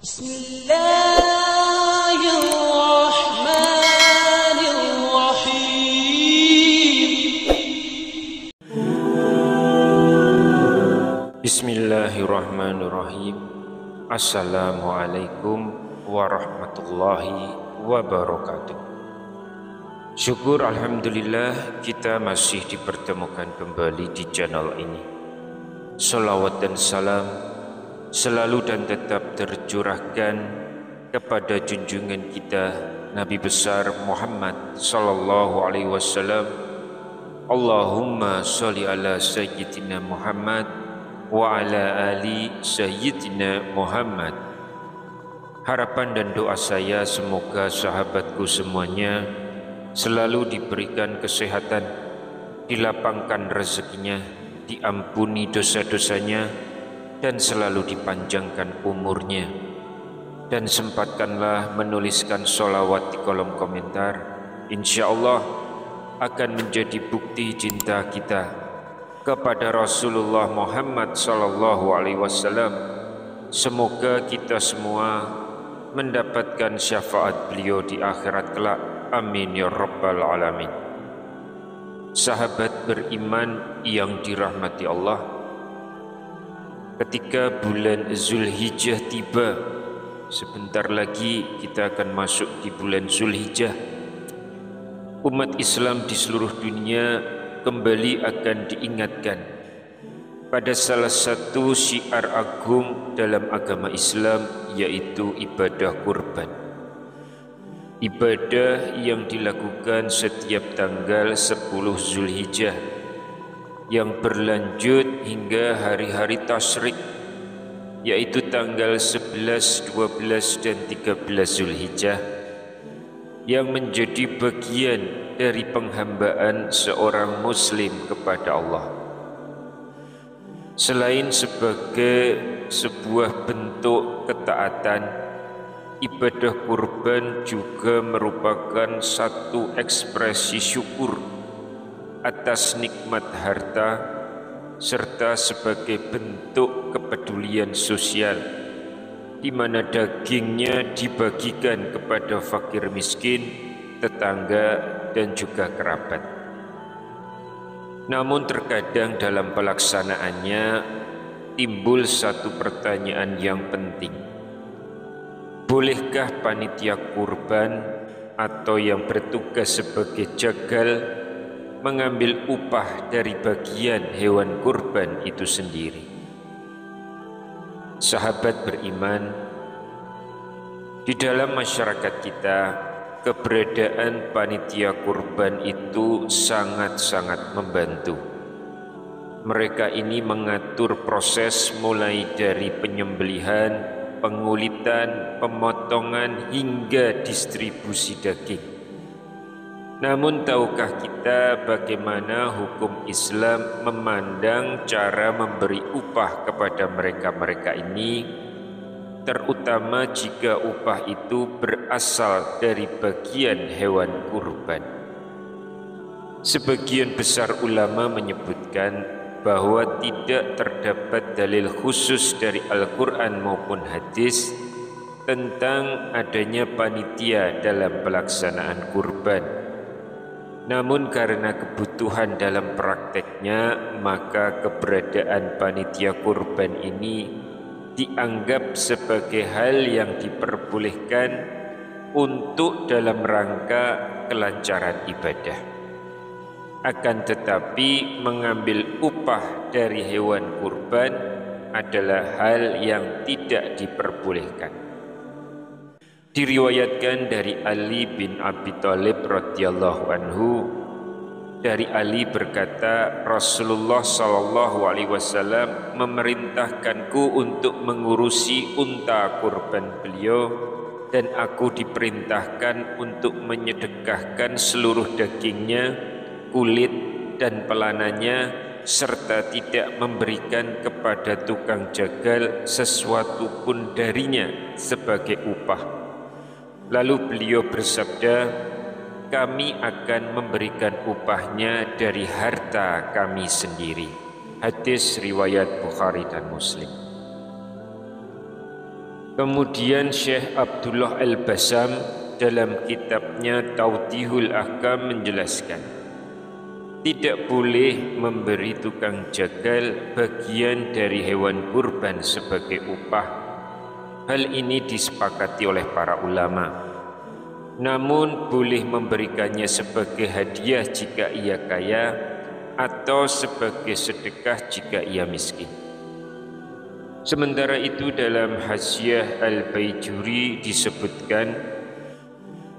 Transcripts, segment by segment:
Bismillahirrahmanirrahim. Bismillahirrahmanirrahim. Assalamualaikum warahmatullahi wabarakatuh. Syukur alhamdulillah kita masih dipertemukan kembali di channel ini. Salawat dan salam selalu dan tetap tercurahkan kepada junjungan kita Nabi besar Muhammad sallallahu alaihi wasallam. Allahumma sholli ala sayyidina Muhammad wa ala ali sayyidina Muhammad. Harapan dan doa saya semoga sahabatku semuanya selalu diberikan kesehatan, dilapangkan rezekinya, diampuni dosa-dosanya, dan selalu dipanjangkan umurnya. Dan sempatkanlah menuliskan sholawat di kolom komentar. Insya Allah akan menjadi bukti cinta kita kepada Rasulullah Muhammad sallallahu alaihi wasallam. Semoga kita semua mendapatkan syafaat beliau di akhirat kelak. Amin ya rabbal alamin. Sahabat beriman yang dirahmati Allah, ketika bulan Zulhijjah tiba, sebentar lagi kita akan masuk di bulan Zulhijjah. Umat Islam di seluruh dunia kembali akan diingatkan pada salah satu syiar agung dalam agama Islam, yaitu ibadah kurban. Ibadah yang dilakukan setiap tanggal 10 Zulhijjah yang berlanjut hingga hari-hari tasyrik, yaitu tanggal 11, 12, dan 13 Zulhijjah, yang menjadi bagian dari penghambaan seorang muslim kepada Allah. Selain sebagai sebuah bentuk ketaatan, ibadah kurban juga merupakan satu ekspresi syukur atas nikmat harta, serta sebagai bentuk kepedulian sosial, di mana dagingnya dibagikan kepada fakir miskin, tetangga, dan juga kerabat. Namun terkadang dalam pelaksanaannya timbul satu pertanyaan yang penting. Bolehkah panitia kurban atau yang bertugas sebagai jagal mengambil upah dari bagian hewan kurban itu sendiri? Sahabat beriman, di dalam masyarakat kita, keberadaan panitia kurban itu sangat-sangat membantu. Mereka ini mengatur proses mulai dari penyembelihan, pengulitan, pemotongan, hingga distribusi daging. Namun tahukah kita bagaimana hukum Islam memandang cara memberi upah kepada mereka-mereka ini, terutama jika upah itu berasal dari bagian hewan kurban? Sebagian besar ulama menyebutkan bahwa tidak terdapat dalil khusus dari Al-Quran maupun hadis tentang adanya panitia dalam pelaksanaan kurban. Namun karena kebutuhan dalam prakteknya, maka keberadaan panitia kurban ini dianggap sebagai hal yang diperbolehkan untuk dalam rangka kelancaran ibadah. Akan tetapi mengambil upah dari hewan kurban adalah hal yang tidak diperbolehkan. Diriwayatkan dari Ali bin Abi Thalib radhiyallahu anhu, dari Ali berkata, Rasulullah sallallahu alaihi wasallam memerintahkanku untuk mengurusi unta kurban beliau, dan aku diperintahkan untuk menyedekahkan seluruh dagingnya, kulit dan pelananya, serta tidak memberikan kepada tukang jagal sesuatu pun darinya sebagai upah. Lalu beliau bersabda, kami akan memberikan upahnya dari harta kami sendiri. Hadis riwayat Bukhari dan Muslim. Kemudian Syekh Abdullah Al-Bassam dalam kitabnya Tawdihul Ahkam menjelaskan, tidak boleh memberi tukang jagal bagian dari hewan kurban sebagai upah. Hal ini disepakati oleh para ulama. Namun boleh memberikannya sebagai hadiah jika ia kaya atau sebagai sedekah jika ia miskin. Sementara itu dalam Hasyiah Al-Baijuri disebutkan,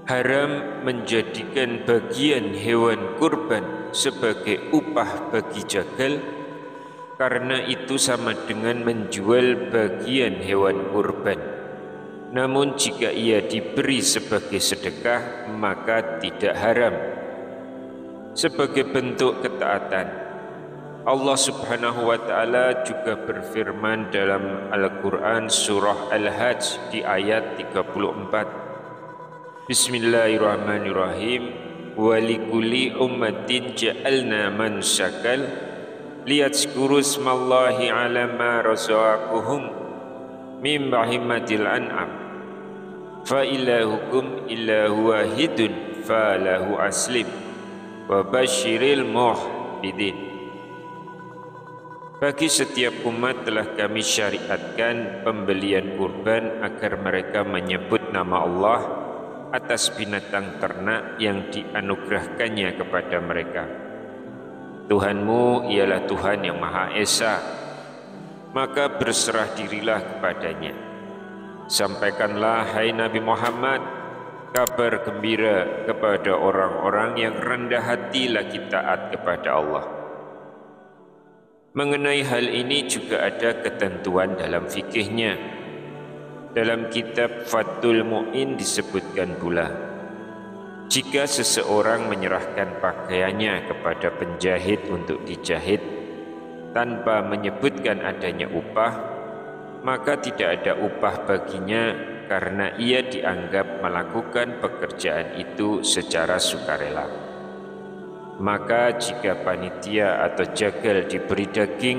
haram menjadikan bagian hewan kurban sebagai upah bagi jagal, karena itu sama dengan menjual bagian hewan kurban. Namun jika ia diberi sebagai sedekah maka tidak haram. Sebagai bentuk ketaatan, Allah Subhanahu wa Ta'ala juga berfirman dalam Al-Quran surah Al-Hajj di ayat 34. Bismillahirrahmanirrahim. Walikuli ummatin ja'alna mansakal liyadzkuru ismallahi ala ma razaqahum min bahimatil an'am fa ilahukum ilahu wahidun falahu aslim wa basyiril muhbidin. Bagi setiap umat telah kami syariatkan pembelian kurban agar mereka menyebut nama Allah atas binatang ternak yang dianugerahkannya kepada mereka. Tuhanmu ialah Tuhan yang Maha Esa, maka berserah dirilah kepadanya. Sampaikanlah, hai Nabi Muhammad, kabar gembira kepada orang-orang yang rendah hati lagi taat kepada Allah. Mengenai hal ini juga ada ketentuan dalam fikihnya. Dalam kitab Fathul Mu'in disebutkan pula, jika seseorang menyerahkan pakaiannya kepada penjahit untuk dijahit tanpa menyebutkan adanya upah, maka tidak ada upah baginya karena ia dianggap melakukan pekerjaan itu secara sukarela. Maka jika panitia atau jagal diberi daging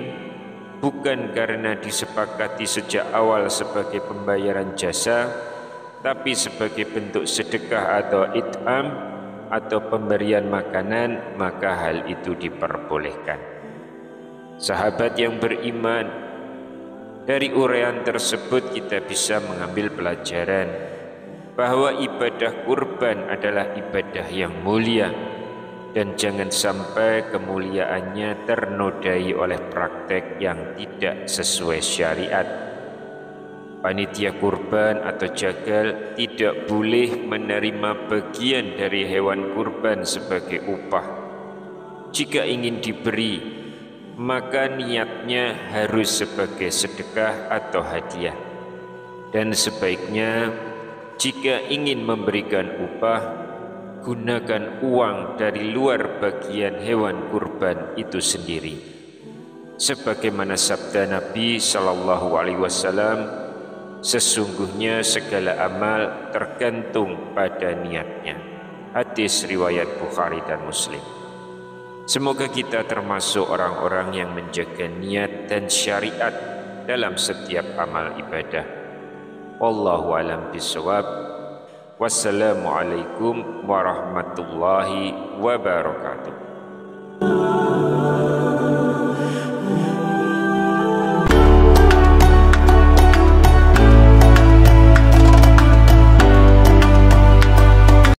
bukan karena disepakati sejak awal sebagai pembayaran jasa, tapi sebagai bentuk sedekah atau it'am atau pemberian makanan, maka hal itu diperbolehkan. Sahabat yang beriman, dari uraian tersebut kita bisa mengambil pelajaran bahwa ibadah kurban adalah ibadah yang mulia, dan jangan sampai kemuliaannya ternodai oleh praktek yang tidak sesuai syariat. Panitia kurban atau jagal tidak boleh menerima bagian dari hewan kurban sebagai upah. Jika ingin diberi, maka niatnya harus sebagai sedekah atau hadiah. Dan sebaiknya jika ingin memberikan upah, gunakan uang dari luar bagian hewan kurban itu sendiri. Sebagaimana sabda Nabi SAW, sesungguhnya segala amal tergantung pada niatnya. Hadis riwayat Bukhari dan Muslim. Semoga kita termasuk orang-orang yang menjaga niat dan syariat dalam setiap amal ibadah. Wallahu a'lam bishawab. Wassalamualaikum warahmatullahi wabarakatuh.